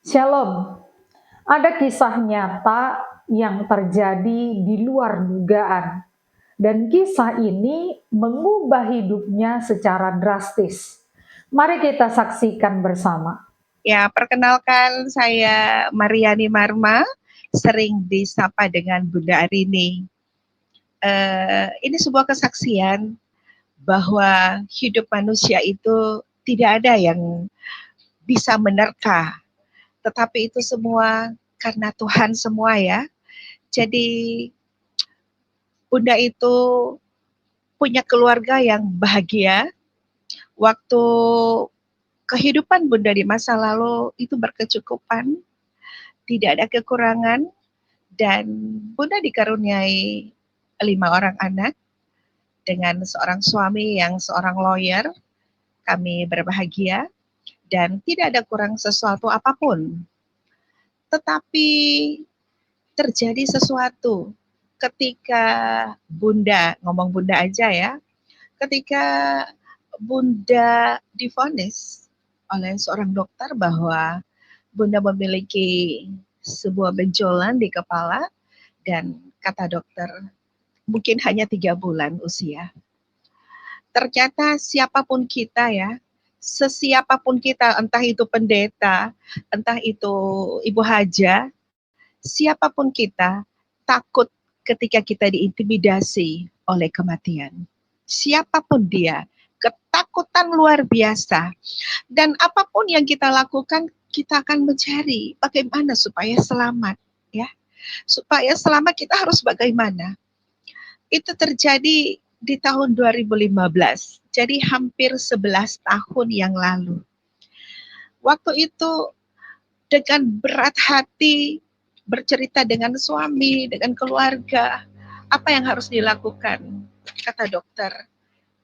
Shalom, ada kisah nyata yang terjadi di luar dugaan, dan kisah ini mengubah hidupnya secara drastis. Mari kita saksikan bersama. Ya, perkenalkan saya Mariani Marma, sering disapa dengan Bunda Arini. Ini sebuah kesaksian bahwa hidup manusia itu tidak ada yang bisa menerka, tetapi itu semua karena Tuhan semua ya. Jadi Bunda itu punya keluarga yang bahagia. Waktu kehidupan Bunda di masa lalu itu berkecukupan, tidak ada kekurangan, dan Bunda dikaruniai 5 orang anak dengan seorang suami yang seorang lawyer. Kami berbahagia dan tidak ada kurang sesuatu apapun. Tetapi terjadi sesuatu ketika Bunda, ngomong Bunda aja ya, ketika Bunda divonis oleh seorang dokter bahwa Bunda memiliki sebuah benjolan di kepala, dan kata dokter mungkin hanya 3 bulan usia. Ternyata siapapun kita ya, sesiapapun kita, entah itu pendeta, entah itu ibu haja, siapapun kita, takut ketika kita diintimidasi oleh kematian. Siapapun dia, ketakutan luar biasa. Dan apapun yang kita lakukan, kita akan mencari bagaimana supaya selamat, ya. Supaya selamat kita harus bagaimana. Itu terjadi di tahun 2015. Jadi hampir 11 tahun yang lalu. Waktu itu dengan berat hati bercerita dengan suami, dengan keluarga, apa yang harus dilakukan? Kata dokter,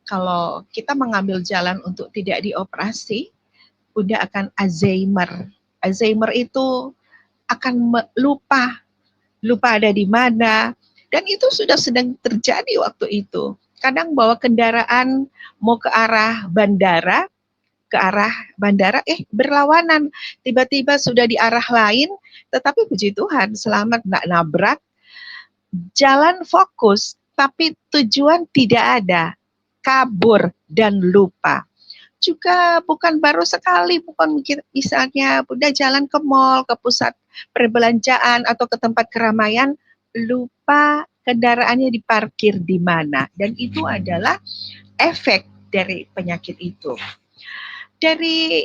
kalau kita mengambil jalan untuk tidak dioperasi, udah akan Alzheimer. Alzheimer itu akan lupa ada di mana, dan itu sudah sedang terjadi waktu itu. Kadang bawa kendaraan mau ke arah bandara, berlawanan, tiba-tiba sudah di arah lain, tetapi puji Tuhan selamat, nggak nabrak, jalan fokus, tapi tujuan tidak ada, kabur dan lupa. Juga bukan baru sekali, bukan misalnya Bunda jalan ke mall, ke pusat perbelanjaan atau ke tempat keramaian, lupa kendaraannya diparkir di mana, dan itu adalah efek dari penyakit itu. Dari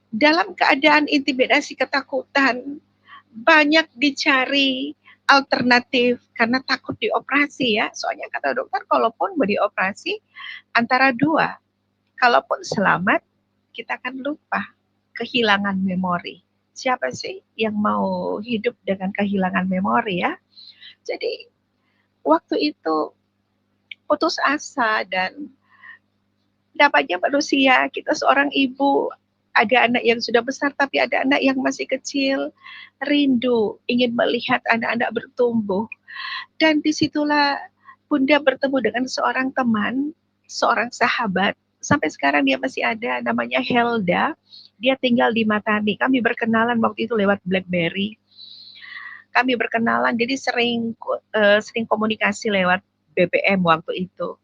dalam keadaan intimidasi, ketakutan, banyak dicari alternatif karena takut dioperasi ya. Soalnya kata dokter kalaupun mau dioperasi antara dua, kalaupun selamat kita akan lupa, kehilangan memori. Siapa sih yang mau hidup dengan kehilangan memori ya? Jadi waktu itu putus asa, dan dapatnya manusia, kita seorang ibu, ada anak yang sudah besar tapi ada anak yang masih kecil, rindu ingin melihat anak-anak bertumbuh. Dan disitulah Bunda bertemu dengan seorang teman, seorang sahabat, sampai sekarang dia masih ada, namanya Helda. Dia tinggal di Matani. Kami berkenalan waktu itu lewat BlackBerry. Kami berkenalan, jadi sering komunikasi lewat BBM waktu itu.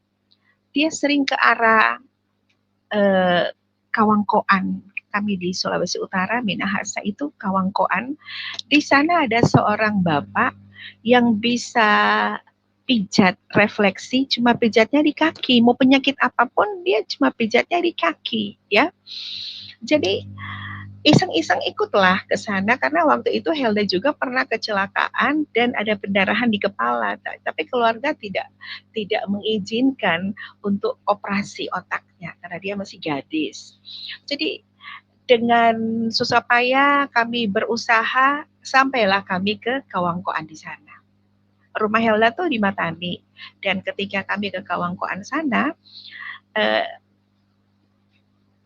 Dia sering ke arah Kawangkoan. Kami di Sulawesi Utara, Minahasa itu Kawangkoan. Di sana ada seorang bapak yang bisa pijat refleksi, cuma pijatnya di kaki. Mau penyakit apapun dia cuma pijatnya di kaki, ya. Jadi iseng-iseng ikutlah ke sana karena waktu itu Helda juga pernah kecelakaan dan ada pendarahan di kepala, tapi keluarga tidak mengizinkan untuk operasi otaknya karena dia masih gadis. Jadi dengan susah payah kami berusaha, sampailah kami ke Kawangkoan di sana. Rumah Helda tuh di Matani, dan ketika kami ke Kawangkoan sana,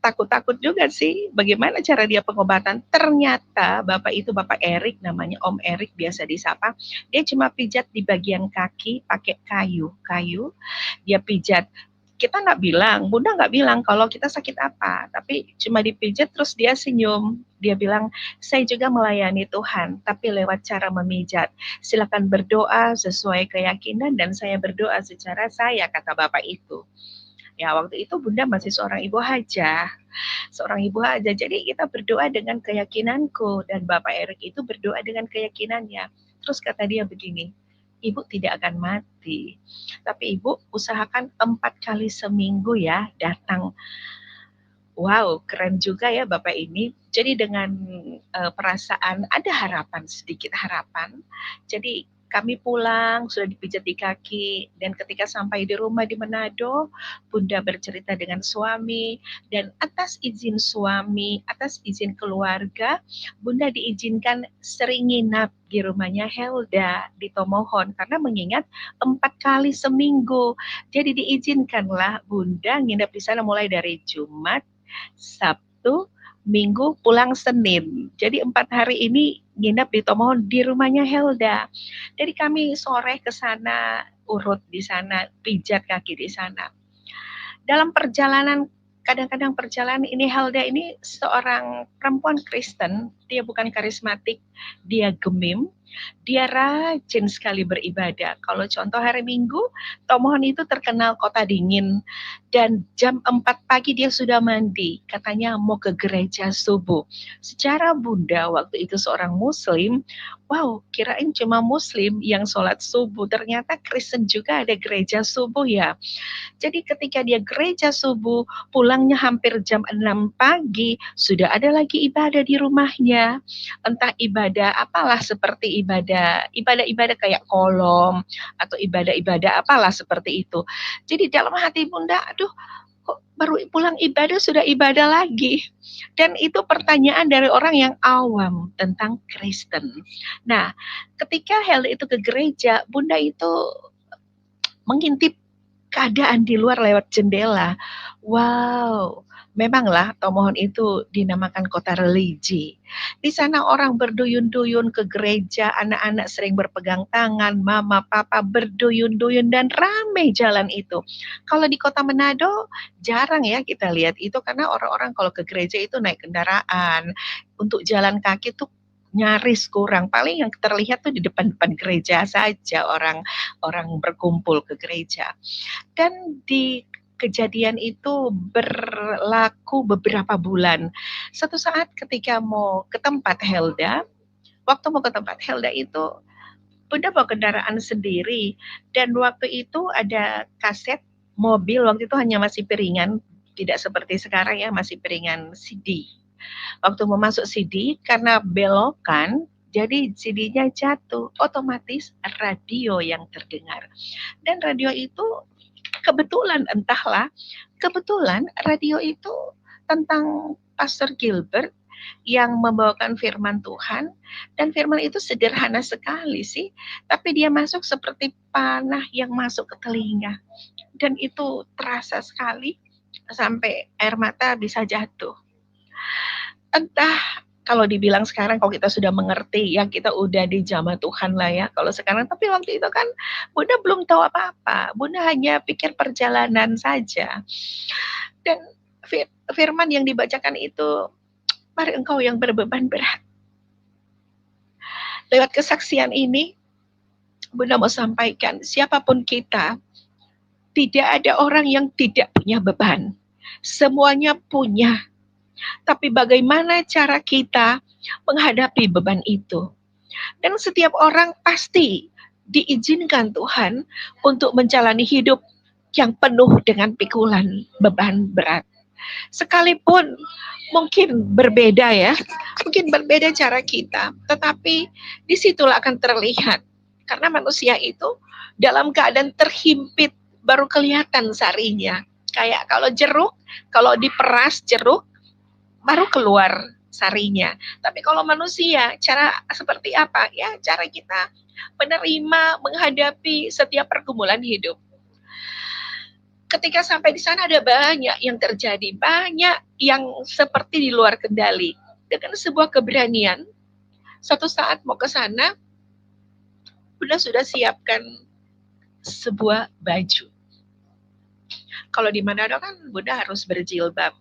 takut-takut juga sih bagaimana cara dia pengobatan. Ternyata bapak itu, Bapak Erik, namanya Om Erik biasa disapa, dia cuma pijat di bagian kaki pakai kayu, dia pijat kita nggak bilang, Bunda nggak bilang kalau kita sakit apa, tapi cuma dipijat terus dia senyum. Dia bilang, saya juga melayani Tuhan, tapi lewat cara memijat. Silakan berdoa sesuai keyakinan dan saya berdoa secara saya, kata Bapak itu. Ya, waktu itu Bunda masih seorang ibu hajah. Jadi kita berdoa dengan keyakinanku dan Bapak Erik itu berdoa dengan keyakinannya. Terus kata dia begini, Ibu tidak akan mati, tapi Ibu usahakan 4 kali seminggu ya datang. Wow, keren juga ya Bapak ini. Jadi dengan perasaan ada harapan, sedikit harapan. Jadi kami pulang, sudah dipijat di kaki, dan ketika sampai di rumah di Manado, Bunda bercerita dengan suami, dan atas izin suami, atas izin keluarga, Bunda diizinkan sering nginap di rumahnya Helda di Tomohon, karena mengingat 4 kali seminggu. Jadi diizinkanlah Bunda nginap di sana mulai dari Jumat, Sabtu, Minggu, pulang Senin. Jadi 4 hari ini nginap di Tomohon di rumahnya Helda. Jadi kami sore ke sana, urut di sana, pijat kaki di sana. Dalam perjalanan, kadang-kadang perjalanan ini Helda ini seorang perempuan Kristen, dia bukan karismatik, dia gemim, dia rajin sekali beribadah. Kalau contoh hari Minggu, Tomohon itu terkenal kota dingin, dan jam 4 pagi dia sudah mandi, katanya mau ke gereja subuh. Secara Bunda waktu itu seorang Muslim, wow, kirain cuma Muslim yang sholat subuh, ternyata Kristen juga ada gereja subuh ya. Jadi ketika dia gereja subuh, pulangnya hampir jam 6 pagi, sudah ada lagi ibadah di rumahnya. Entah ibadah apalah, seperti ibadah kayak kolom, atau ibadah-ibadah apalah seperti itu. Jadi dalam hati Bunda, aduh, kok baru pulang ibadah sudah ibadah lagi. Dan itu pertanyaan dari orang yang awam tentang Kristen. Nah, ketika Helda itu ke gereja, Bunda itu mengintip keadaan di luar lewat jendela. Wow, memanglah Tomohon itu dinamakan kota religi. Di sana orang berduyun-duyun ke gereja, anak-anak sering berpegang tangan, mama, papa berduyun-duyun dan ramai jalan itu. Kalau di kota Manado, jarang ya kita lihat itu karena orang-orang kalau ke gereja itu naik kendaraan. Untuk jalan kaki tuh nyaris kurang. Paling yang terlihat tuh di depan-depan gereja saja orang berkumpul ke gereja. Dan di kejadian itu berlaku beberapa bulan. Suatu saat ketika mau ke tempat Helda, waktu mau ke tempat Helda itu Bunda bawa kendaraan sendiri, dan waktu itu ada kaset mobil, waktu itu hanya masih piringan, tidak seperti sekarang ya, masih piringan CD. Waktu mau masuk CD, karena belokan, jadi CD-nya jatuh, otomatis radio yang terdengar. Dan radio itu kebetulan, entahlah, kebetulan radio itu tentang Pastor Gilbert yang membawakan firman Tuhan, dan firman itu sederhana sekali sih, tapi dia masuk seperti panah yang masuk ke telinga, dan itu terasa sekali sampai air mata bisa jatuh. Entah kalau dibilang sekarang, kalau kita sudah mengerti ya, kita udah di zaman Tuhan lah ya kalau sekarang, tapi waktu itu kan Bunda belum tahu apa-apa, Bunda hanya pikir perjalanan saja. Dan firman yang dibacakan itu, mari engkau yang berbeban berat. Lewat kesaksian ini, Bunda mau sampaikan, siapapun kita, tidak ada orang yang tidak punya beban. Semuanya punya. Tapi bagaimana cara kita menghadapi beban itu? Dan setiap orang pasti diizinkan Tuhan untuk menjalani hidup yang penuh dengan pikulan beban berat. Sekalipun mungkin berbeda ya, mungkin berbeda cara kita, tetapi disitulah akan terlihat. Karena manusia itu dalam keadaan terhimpit baru kelihatan sarinya. Kayak kalau jeruk, kalau diperas jeruk, baru keluar sarinya. Tapi kalau manusia, cara seperti apa? Ya, cara kita menerima, menghadapi setiap pergumulan hidup. Ketika sampai di sana ada banyak yang terjadi, banyak yang seperti di luar kendali. Dengan sebuah keberanian, suatu saat mau ke sana, Bunda sudah siapkan sebuah baju. Kalau di Manado kan Bunda harus berjilbab.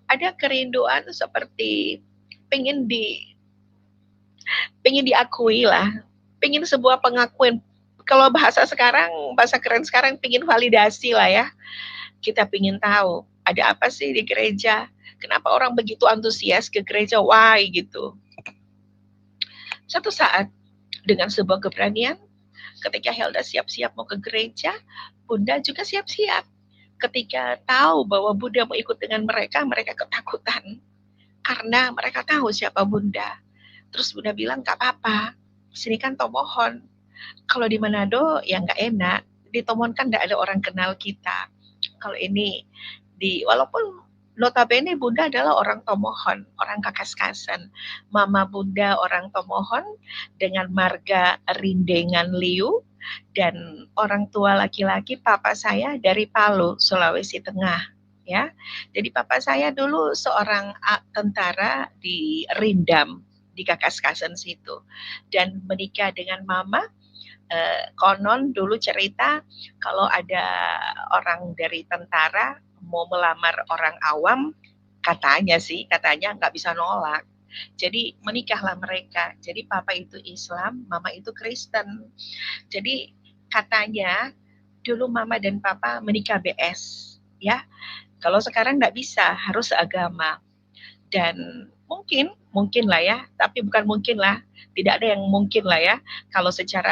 Ada kerinduan seperti pengen di pengen diakui lah, pengen sebuah pengakuan. Kalau bahasa sekarang, bahasa keren sekarang, pengen validasi lah ya. Kita pengen tahu ada apa sih di gereja, kenapa orang begitu antusias ke gereja, why gitu. Satu saat dengan sebuah keberanian, ketika Helda siap-siap mau ke gereja, Bunda juga siap-siap. Ketika tahu bahwa Bunda mau ikut dengan mereka, mereka ketakutan karena mereka tahu siapa Bunda. Terus Bunda bilang, gak apa-apa, sini kan Tomohon. Kalau di Manado ya nggak enak, di Tomohon kan nggak ada orang kenal kita. Kalau ini walaupun notabene Bunda adalah orang Tomohon, orang Kakaskasan. Mama Bunda orang Tomohon dengan marga Rindengan Liu, dan orang tua laki-laki papa saya dari Palu, Sulawesi Tengah. Ya, jadi papa saya dulu seorang tentara di Rindam di Kakaskasan situ, dan menikah dengan mama. Konon dulu cerita kalau ada orang dari tentara mau melamar orang awam, katanya nggak bisa nolak. Jadi menikahlah mereka. Jadi papa itu Islam, mama itu Kristen. Jadi katanya dulu mama dan papa menikah BS, ya. Kalau sekarang nggak bisa, harus seagama. Dan mungkin lah ya, tapi bukan mungkin lah, tidak ada yang mungkin lah ya, kalau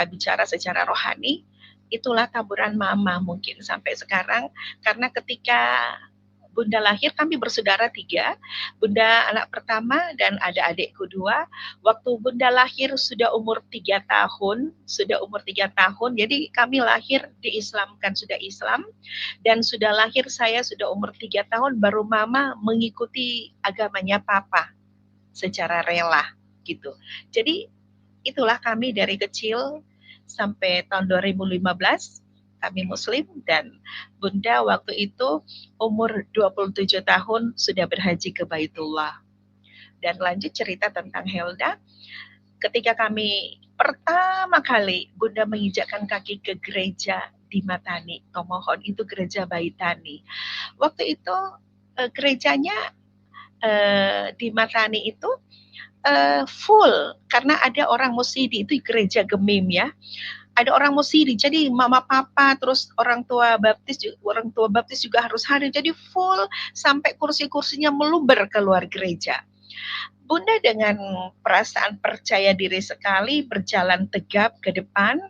bicara secara rohani, itulah taburan mama mungkin sampai sekarang, karena ketika Bunda lahir, kami bersaudara 3, Bunda anak pertama dan ada adikku 2. Waktu Bunda lahir sudah umur 3 tahun, jadi kami lahir diislamkan, sudah Islam, dan sudah lahir saya sudah umur 3 tahun, baru mama mengikuti agamanya papa secara rela gitu. Jadi itulah kami dari kecil sampai tahun 2015 kami Muslim, dan Bunda waktu itu umur 27 tahun sudah berhaji ke Baitullah. Dan lanjut cerita tentang Helda, ketika kami pertama kali Bunda menginjakkan kaki ke gereja di Matani, Tomohon, itu gereja Baitani. Waktu itu gerejanya di Matani itu full, karena ada orang Musidi, itu gereja Gemim ya. Ada orang Musidi, jadi mama papa terus orang tua baptis juga harus hadir, jadi full sampai kursi-kursinya meluber keluar gereja. Bunda dengan perasaan percaya diri sekali berjalan tegap ke depan,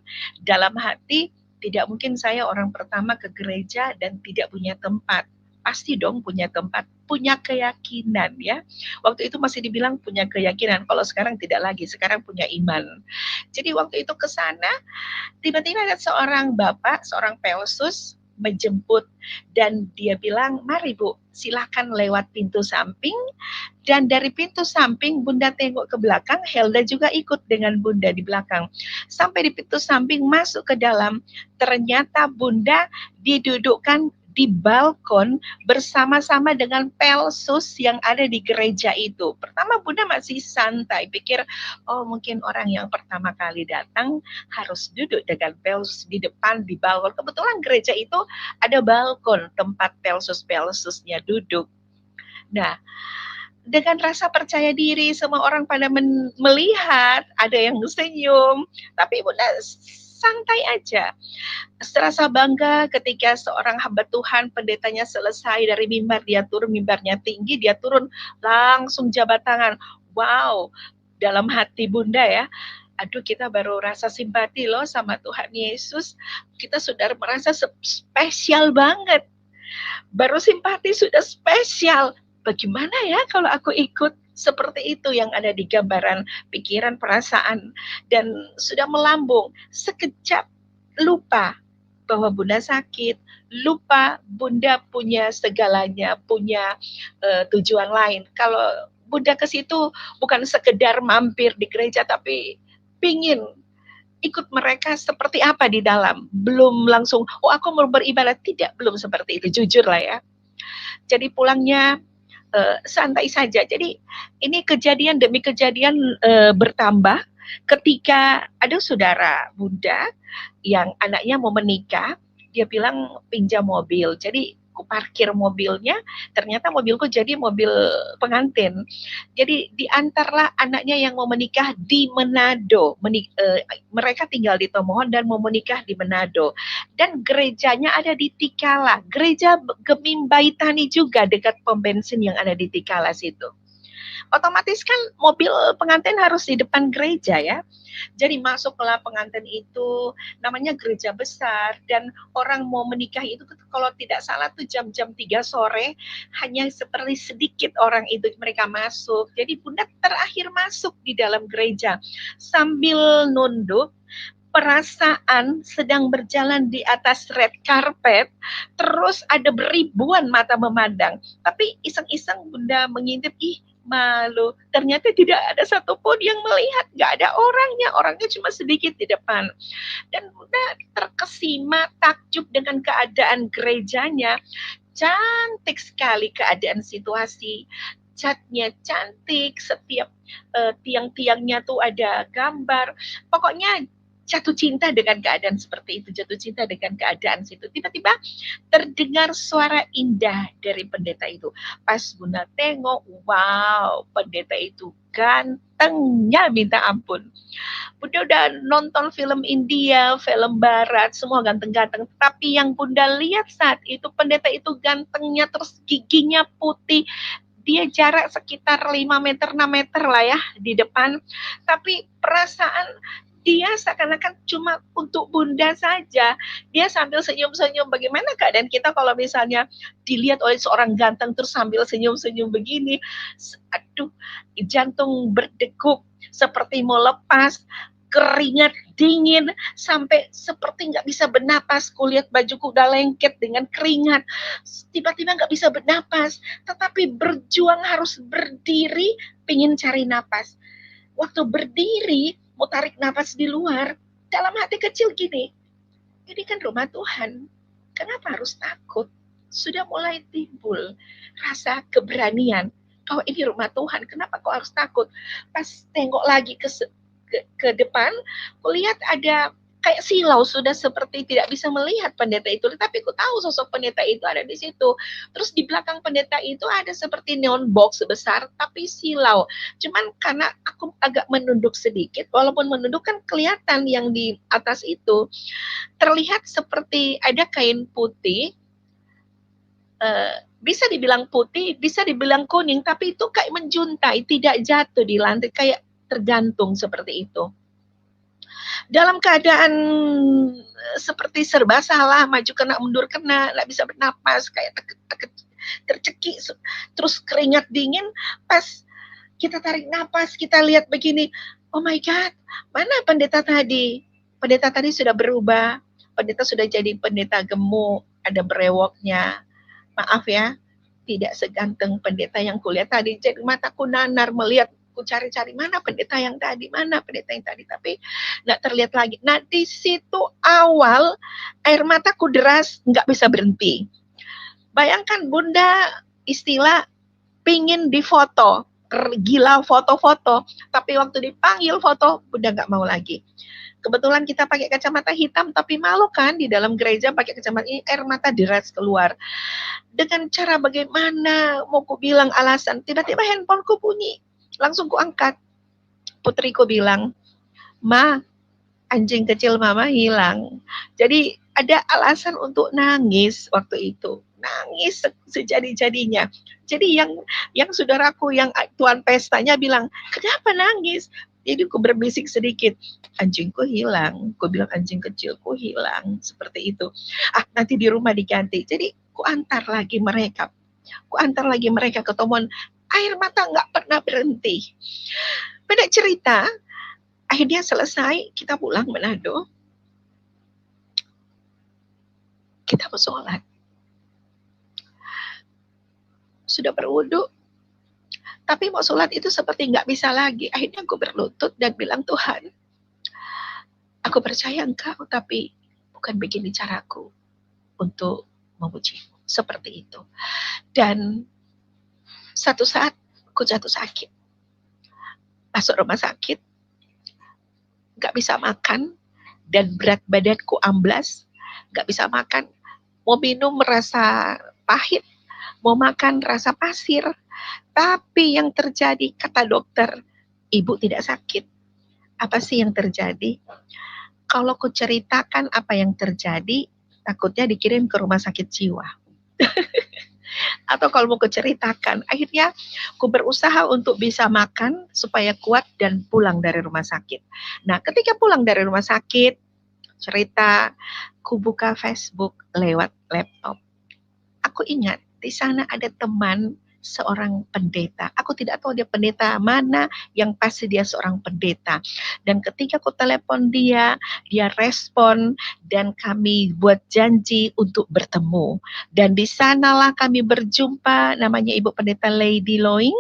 dalam hati tidak mungkin saya orang pertama ke gereja dan tidak punya tempat. Pasti dong punya tempat, punya keyakinan ya. Waktu itu masih dibilang punya keyakinan, kalau sekarang tidak lagi, sekarang punya iman. Jadi waktu itu ke sana, tiba-tiba ada seorang bapak, seorang pelsus menjemput, dan dia bilang, mari Bu, silakan lewat pintu samping. Dan dari pintu samping Bunda tengok ke belakang, Helda juga ikut dengan Bunda di belakang. Sampai di pintu samping masuk ke dalam, ternyata Bunda didudukkan di balkon bersama-sama dengan pelsus yang ada di gereja itu. Pertama Bunda masih santai, pikir oh mungkin orang yang pertama kali datang harus duduk dengan pelsus di depan di balkon. Kebetulan gereja itu ada balkon tempat pelsus-pelsusnya duduk. Nah, dengan rasa percaya diri, semua orang pada melihat, ada yang senyum, tapi Bunda santai aja. Serasa bangga ketika seorang hamba Tuhan, pendetanya selesai dari mimbar, dia turun, mimbarnya tinggi, dia turun langsung jabat tangan. Wow, dalam hati Bunda ya, aduh kita baru rasa simpati loh sama Tuhan Yesus, kita sudah merasa spesial banget. Baru simpati sudah spesial. Bagaimana ya kalau aku ikut? Seperti itu yang ada di gambaran pikiran, perasaan, dan sudah melambung. Sekejap lupa bahwa Bunda sakit, lupa Bunda punya segalanya, punya tujuan lain. Kalau Bunda ke situ bukan sekedar mampir di gereja, tapi pingin ikut mereka seperti apa di dalam. Belum langsung, oh aku mau beribadah. Tidak, belum seperti itu, jujur lah ya. Jadi pulangnya santai saja. Jadi ini kejadian demi kejadian bertambah ketika ada saudara Bunda yang anaknya mau menikah. dia bilang pinjam mobil. Jadi ku parkir mobilnya, ternyata mobilku jadi mobil pengantin. Jadi diantarlah anaknya yang mau menikah di Manado. Mereka tinggal di Tomohon dan mau menikah di Manado. Dan gerejanya ada di Tikala. Gereja Gemim Baitani juga dekat pom bensin yang ada di Tikala situ. Otomatis kan mobil pengantin harus di depan gereja ya. Jadi masuklah pengantin itu, namanya gereja besar, dan orang mau menikah itu kalau tidak salah tuh jam-jam 3 sore, hanya seperti sedikit orang itu mereka masuk. Jadi Bunda terakhir masuk di dalam gereja sambil nunduk, perasaan sedang berjalan di atas red carpet, terus ada beribuan mata memandang. Tapi iseng-iseng Bunda mengintip, malu. Ternyata tidak ada satupun yang melihat, nggak ada orangnya cuma sedikit di depan. Dan Bunda terkesima, takjub dengan keadaan gerejanya. Cantik sekali keadaan situasi. Catnya cantik, setiap tiang-tiangnya tuh ada gambar. Pokoknya jatuh cinta dengan keadaan seperti itu, jatuh cinta dengan keadaan situ. Tiba-tiba terdengar suara indah dari pendeta itu. Pas Bunda tengok, wow, pendeta itu gantengnya minta ampun. Bunda udah nonton film India, film Barat, semua ganteng-ganteng. Tapi yang Bunda lihat saat itu, pendeta itu gantengnya, terus giginya putih. Dia jarak sekitar 5 meter, 6 meter lah ya di depan. Tapi perasaan dia seakan-akan cuma untuk Bunda saja. Dia sambil senyum-senyum. Bagaimana keadaan kita kalau misalnya dilihat oleh seorang ganteng terus sambil senyum-senyum begini. Aduh, jantung berdegup seperti mau lepas. Keringat dingin sampai seperti nggak bisa bernapas. Kulihat bajuku udah lengket dengan keringat. Tiba-tiba nggak bisa bernapas. Tetapi berjuang harus berdiri, pengen cari napas. Waktu berdiri, mau tarik napas di luar, dalam hati kecil gini, ini kan rumah Tuhan, kenapa harus takut? Sudah mulai timbul rasa keberanian, bahwa ini rumah Tuhan, kenapa kau harus takut? Pas tengok lagi ke depan, kulihat ada kayak silau, sudah seperti tidak bisa melihat pendeta itu, tapi aku tahu sosok pendeta itu ada di situ. Terus di belakang pendeta itu ada seperti neon box sebesar, tapi silau. Cuman karena aku agak menunduk sedikit, walaupun menunduk kan kelihatan yang di atas itu, terlihat seperti ada kain putih, bisa dibilang putih, bisa dibilang kuning, tapi itu kayak menjuntai, tidak jatuh di lantai, kayak tergantung seperti itu. Dalam keadaan seperti serba salah, maju kena, mundur kena, nggak bisa bernapas, kayak tercekik, terus keringat dingin. Pas kita tarik napas, kita lihat begini, oh my God, mana pendeta tadi? Pendeta tadi sudah berubah, pendeta sudah jadi pendeta gemuk, ada brewoknya. Maaf ya, tidak seganteng pendeta yang kulihat tadi. Jadi mataku nanar melihat, aku cari-cari mana pendeta yang tadi, tapi nggak terlihat lagi. Nah di situ awal air mataku deras, nggak bisa berhenti. Bayangkan Bunda istilah pingin difoto, gila foto-foto, tapi waktu dipanggil foto Bunda nggak mau lagi. Kebetulan kita pakai kacamata hitam, tapi malu kan di dalam gereja pakai kacamata ini, air mata deras keluar. Dengan cara bagaimana mau ku bilang alasan, tiba-tiba handphoneku bunyi. Langsung ku angkat. Putriku bilang, Ma, anjing kecil mama hilang. Jadi ada alasan untuk nangis waktu itu. Nangis sejadi-jadinya. Jadi yang saudaraku, yang tuan pestanya bilang, kenapa nangis? Jadi aku berbisik sedikit, anjingku hilang. Aku bilang anjing kecilku hilang. Seperti itu. Nanti di rumah diganti. Jadi ku antar lagi mereka. Ke Tomon. Air mata nggak pernah berhenti. Pendek cerita, akhirnya selesai, kita pulang Manado. Kita mau sholat. Sudah berwudu, tapi mau sholat itu seperti nggak bisa lagi. Akhirnya aku berlutut dan bilang, Tuhan, aku percaya Engkau, tapi bukan begini caraku untuk memujimu. Seperti itu. Dan satu saat aku jatuh sakit. Masuk rumah sakit, nggak bisa makan, dan berat badanku amblas, nggak bisa makan, mau minum merasa pahit, mau makan rasa pasir. Tapi yang terjadi, kata dokter, ibu tidak sakit. Apa sih yang terjadi? Kalau ku ceritakan apa yang terjadi, takutnya dikirim ke rumah sakit jiwa. Atau kalau mau kuceritakan, akhirnya ku berusaha untuk bisa makan supaya kuat dan pulang dari rumah sakit. Nah, ketika pulang dari rumah sakit, cerita, ku buka Facebook lewat laptop. Aku ingat di sana ada teman seorang pendeta. Aku tidak tahu dia pendeta mana, yang pasti dia seorang pendeta. Dan ketika aku telepon dia, dia respon dan kami buat janji untuk bertemu. Dan di sanalah kami berjumpa, namanya Ibu Pendeta Lady Loing,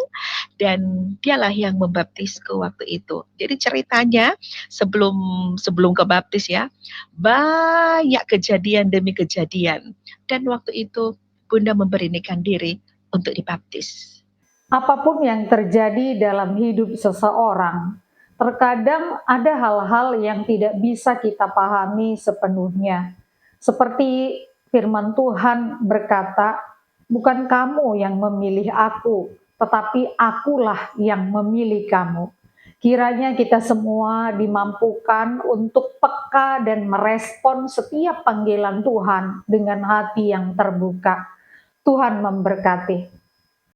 dan dialah yang membaptisku waktu itu. Jadi ceritanya sebelum sebelum kebaptis ya, banyak kejadian demi kejadian. Dan waktu itu Bunda memberanikan diri untuk dibaptis. Apapun yang terjadi dalam hidup seseorang, terkadang ada hal-hal yang tidak bisa kita pahami sepenuhnya. Seperti firman Tuhan berkata, "Bukan kamu yang memilih aku, tetapi akulah yang memilih kamu." Kiranya kita semua dimampukan untuk peka dan merespon setiap panggilan Tuhan dengan hati yang terbuka. Tuhan memberkati.